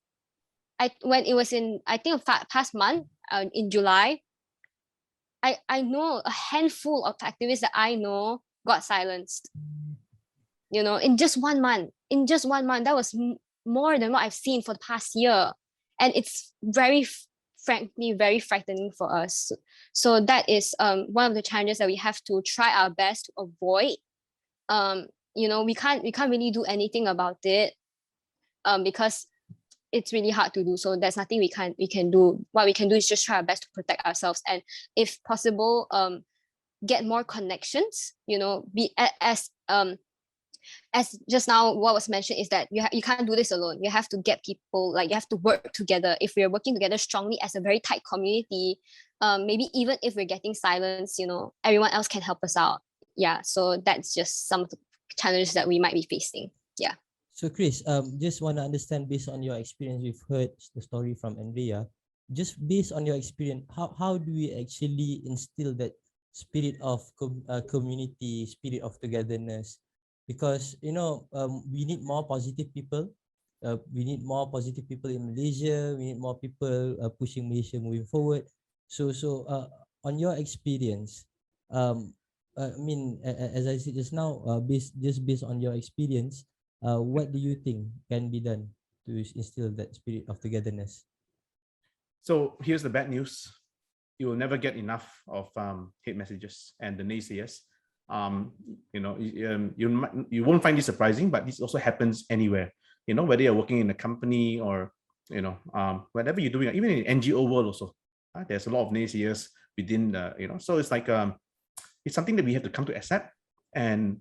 S3: when it was in, I think past month, in July, I know a handful of activists that I know got silenced. You know, in just 1 month. That was more than what I've seen for the past year. And it's frankly very frightening for us. So that is one of the challenges that we have to try our best to avoid. You know, we can't really do anything about it because it's really hard to do. So there's nothing we can do. What we can do is just try our best to protect ourselves, and if possible, get more connections. You know, be as just now what was mentioned is that you can't do this alone. You have to get people, like you have to work together. If we're working together strongly as a very tight community, maybe even if we're getting silence, you know, everyone else can help us out. Yeah, so that's just some of the challenges that we might be facing. Yeah.
S1: So Chris, just want to understand, based on your experience, we've heard the story from Andrea. Just based on your experience, how do we actually instill that spirit of community, spirit of togetherness? Because, you know, we need more positive people. We need more positive people in Malaysia. We need more people pushing Malaysia moving forward. So on your experience, I mean, as I said just now, based on your experience, what do you think can be done to instill that spirit of togetherness?
S2: So here's the bad news: you will never get enough of hate messages and the naysayers. You know, you won't find this surprising, but this also happens anywhere. You know, whether you're working in a company or, you know, whatever you're doing, even in NGO world also, there's a lot of naysayers within the, you know. So it's like it's something that we have to come to accept. And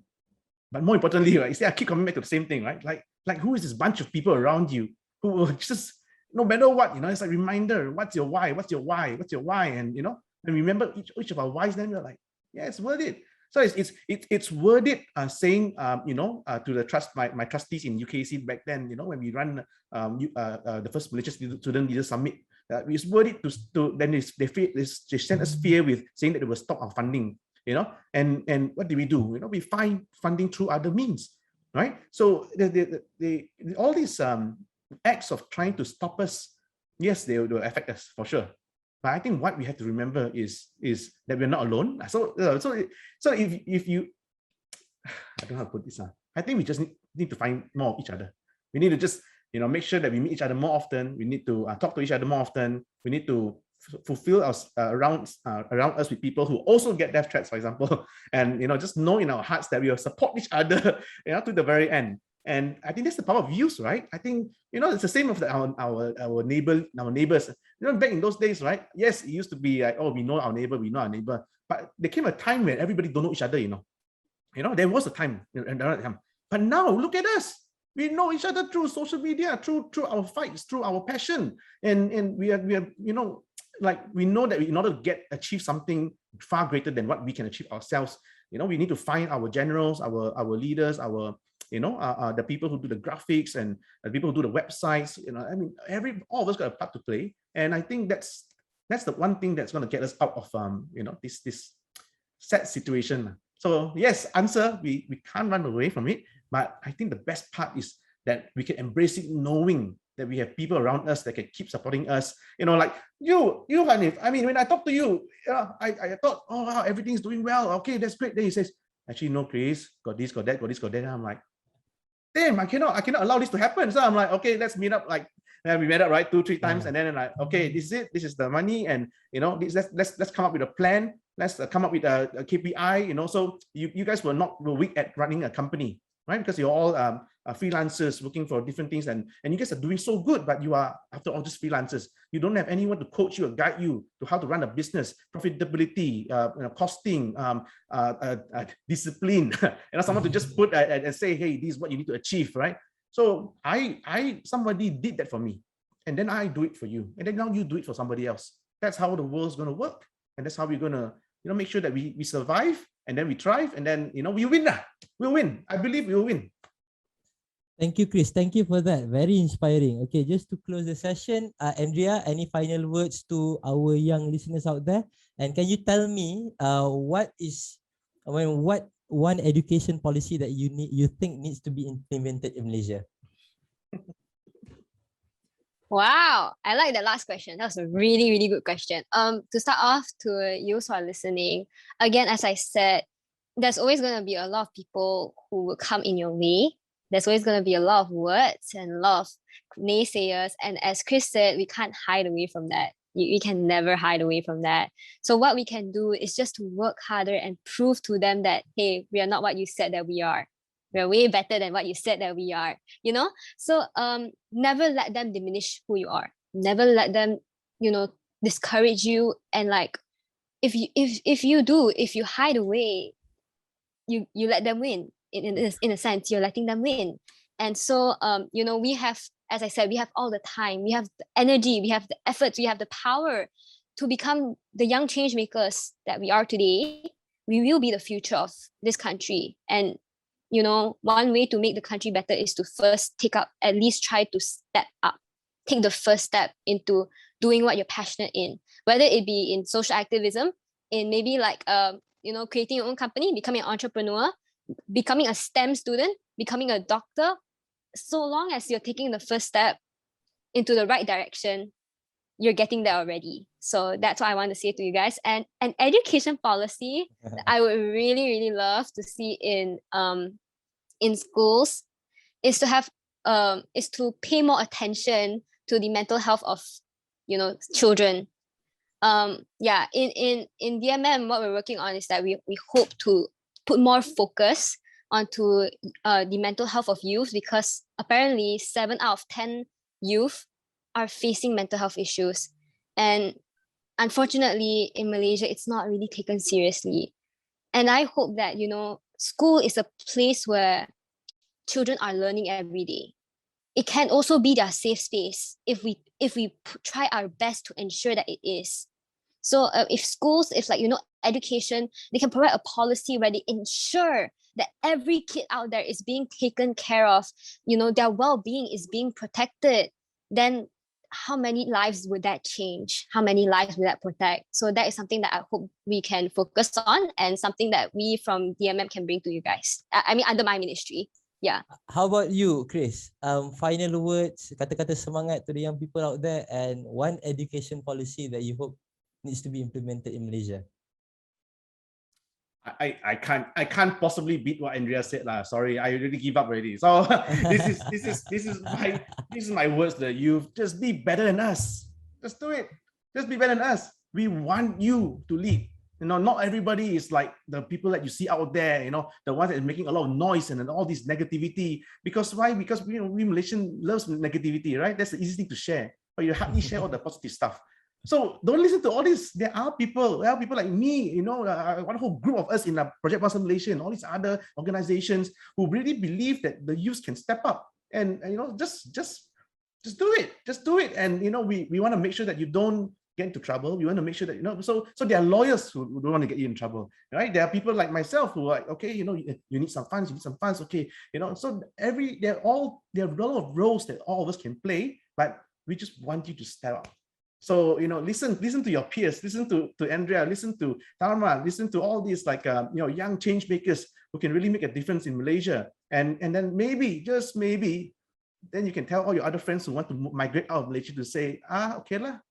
S2: but more importantly, right, I keep coming back to the same thing, right? Like who is this bunch of people around you who will just, no matter what, you know, it's like reminder, what's your why? And, you know, and remember each of our whys, then we're like, yeah, it's worth it. So it's worth it, saying, to the my trustees in UKC back then, when we run the first Malaysian Student Leader Summit, it's worth it to then they sent us fear with saying that they will stop our funding, and what do? We find funding through other means, right? So all these acts of trying to stop us, yes, they will affect us for sure. But I think what we have to remember is that we're not alone. So if you, I don't know how to put this. I think we just need to find more of each other. We need to just make sure that we meet each other more often. We need to talk to each other more often. We need to fulfill us around us with people who also get death threats, for example, and just know in our hearts that we will support each other, to the very end. And I think that's the power of youth, right? I think it's the same with our neighbors. Back in those days, right? Yes, it used to be like, oh, we know our neighbor, but there came a time when everybody don't know each other. There was a time, but now look at us. We know each other through social media, through our fights, through our passion, and we are like, we know that in order to achieve something far greater than what we can achieve ourselves, we need to find our generals, our leaders, the people who do the graphics and the people who do the websites. All of us got a part to play, and I think that's the one thing that's going to get us out of this sad situation. So yes, answer, we can't run away from it, but I think the best part is that we can embrace it, knowing that we have people around us that can keep supporting us. Like you, Hanif. I mean, when I talk to you, I thought, oh wow, everything's doing well. Okay, that's great. Then he says, actually, no, Chris, got this, got that, got this, got that. And I'm like, damn, I cannot allow this to happen. So I'm like, okay, let's meet up. Like, we met up, right, 2-3 times, and then I'm like, okay, this is it. This is the money, and let's come up with a plan. Let's come up with a KPI. So you guys were weak at running a company, right? Because you're all freelancers working for different things, and you guys are doing so good, but you are, after all, just freelancers. You don't have anyone to coach you or guide you to how to run a business, profitability, costing, discipline, someone to just put and say, hey, this is what you need to achieve, right? So somebody did that for me, and then I do it for you, and then now you do it for somebody else. That's how the world's going to work, and that's how we're going to make sure that we survive, and then we thrive, and then we win. We'll win. I believe we'll win.
S1: Thank you, Chris. Thank you for that. Very inspiring. Okay, just to close the session, Andrea, any final words to our young listeners out there? And can you tell me what one education policy that you think needs to be implemented in Malaysia?
S3: Wow, I like the last question. That was a really, really good question. To start off, to you who are listening, again, as I said, there's always going to be a lot of people who will come in your way. There's always going to be a lot of words and a lot of naysayers. And as Chris said, we can't hide away from that. We can never hide away from that. So what we can do is just to work harder and prove to them that, hey, we are not what you said that we are. We're way better than what you said that we are, So never let them diminish who you are. Never let them, discourage you. And like, if you hide away, you let them win. In a sense, you're letting them win. And so, we have, as I said, we have all the time, we have the energy, we have the efforts, we have the power to become the young change makers that we are today. We will be the future of this country. And, one way to make the country better is to first at least try to step up, take the first step into doing what you're passionate in, whether it be in social activism, in maybe like, creating your own company, becoming an entrepreneur, becoming a STEM student, becoming a doctor. So long as you're taking the first step into the right direction, you're getting there already. So that's what I want to say to you guys. And an education policy that I would really, really love to see in schools is to have is to pay more attention to the mental health of children. In DMM, what we're working on is that we hope to put more focus onto the mental health of youth, because apparently 7 out of 10 youth are facing mental health issues. And unfortunately, in Malaysia, it's not really taken seriously. And I hope that, school is a place where children are learning every day. It can also be their safe space if we try our best to ensure that it is. So if schools, if education, they can provide a policy where they ensure that every kid out there is being taken care of, their well-being is being protected, then how many lives would that change? How many lives would that protect? So that is something that I hope we can focus on, and something that we from DMM can bring to you guys. I mean, under my ministry. Yeah.
S1: How about you, Chris? Final words, kata-kata semangat to the young people out there, and one education policy that you hope needs to be implemented in Malaysia.
S2: I can't possibly beat what Andrea said lah. Sorry, I already give up already. So this is my words to the youth. Just be better than us. Just do it. Just be better than us. We want you to lead. Not everybody is like the people that you see out there, the ones that are making a lot of noise and all this negativity. Because why? Because we Malaysian loves negativity, right? That's the easy thing to share, but you hardly share all the positive stuff. So don't listen to all this. There are people like me, one whole group of us in Project Pasar Malaysia and all these other organizations who really believe that the youth can step up and just do it. Just do it. And we want to make sure that you don't get into trouble. We want to make sure that so there are lawyers who don't want to get you in trouble, right? There are people like myself who are like, okay, you need some funds, okay, so there are a lot of roles that all of us can play, but we just want you to step up. So listen to your peers, listen to Andrea, listen to Dharma, listen to all these young change makers who can really make a difference in Malaysia, and then maybe, just maybe, then you can tell all your other friends who want to migrate out of Malaysia to say, okay lah,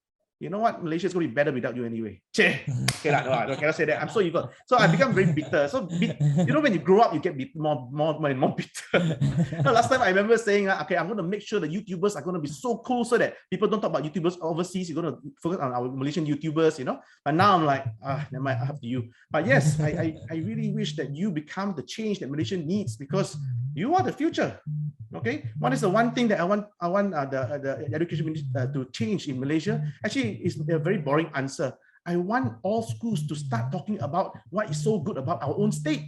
S2: you know what, Malaysia is going to be better without you anyway. Okay lah, no, I cannot say that. I'm so evil. So I become very bitter. So when you grow up, you get more bitter. Last time I remember saying, okay, I'm going to make sure the YouTubers are going to be so cool so that people don't talk about YouTubers overseas. You're going to focus on our Malaysian YouTubers, But now I'm like, never mind, up to you. But yes, I really wish that you become the change that Malaysia needs, because you are the future. Okay, what is the one thing that I want the education ministry to change in Malaysia? Actually, it's a very boring answer. I want all schools to start talking about what is so good about our own state.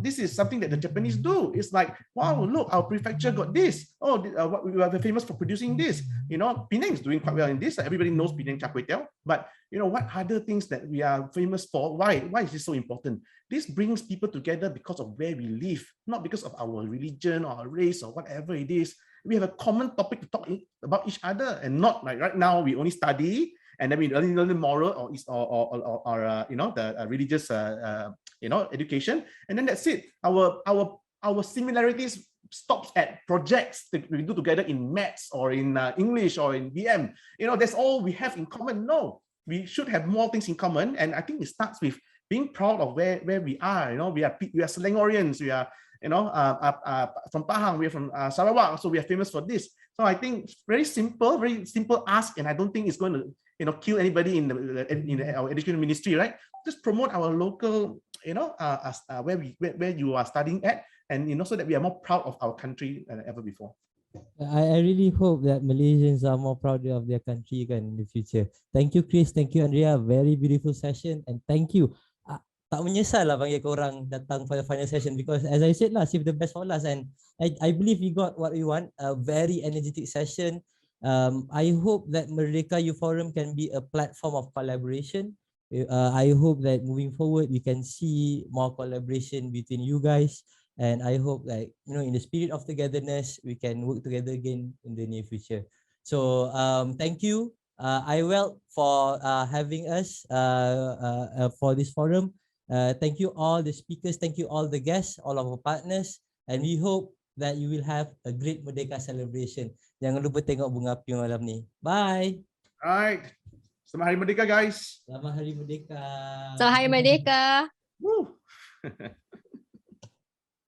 S2: This is something that the Japanese do. It's like, wow, look, our prefecture got this. Oh, we are famous for producing this. Penang is doing quite well in this. Everybody knows Penang Char Kway Teow. But what other things that we are famous for? Why is this so important? This brings people together because of where we live, not because of our religion or our race or whatever it is. We have a common topic to talk about each other, and not like right now we only study and then we only learn the moral or the religious education, and then that's it. Our similarities stops at projects that we do together in maths or in English or in BM. That's all we have in common. No, we should have more things in common, and I think it starts with being proud of where we are. We are Selangorians. We are from Pahang. We are from Sarawak, so we are famous for this. So I think it's very simple ask, and I don't think it's going to kill anybody in our education ministry, right? Just promote our local, where you are studying at, and so that we are more proud of our country than ever before.
S1: I really hope that Malaysians are more proud of their country in the future. Thank you, Chris. Thank you, Andrea. Very beautiful session, and thank you. Tak menyesal lah panggil korang datang for the final session, because as I said lah, save the best for last, and I believe we got what we want. A very energetic session. I hope that Merdeka Youth Forum can be a platform of collaboration. I hope that moving forward we can see more collaboration between you guys, and I hope that in the spirit of togetherness we can work together again in the near future. So thank you, IWEL, for having us for this forum. Thank you all the speakers, thank you all the guests, all of our partners, and we hope that you will have a great Merdeka celebration. Jangan lupa tengok bunga api malam ni. Bye.
S2: Alright. Selamat Hari Merdeka, guys.
S1: Selamat Hari Merdeka.
S3: Selamat Hari Merdeka.
S2: Woo.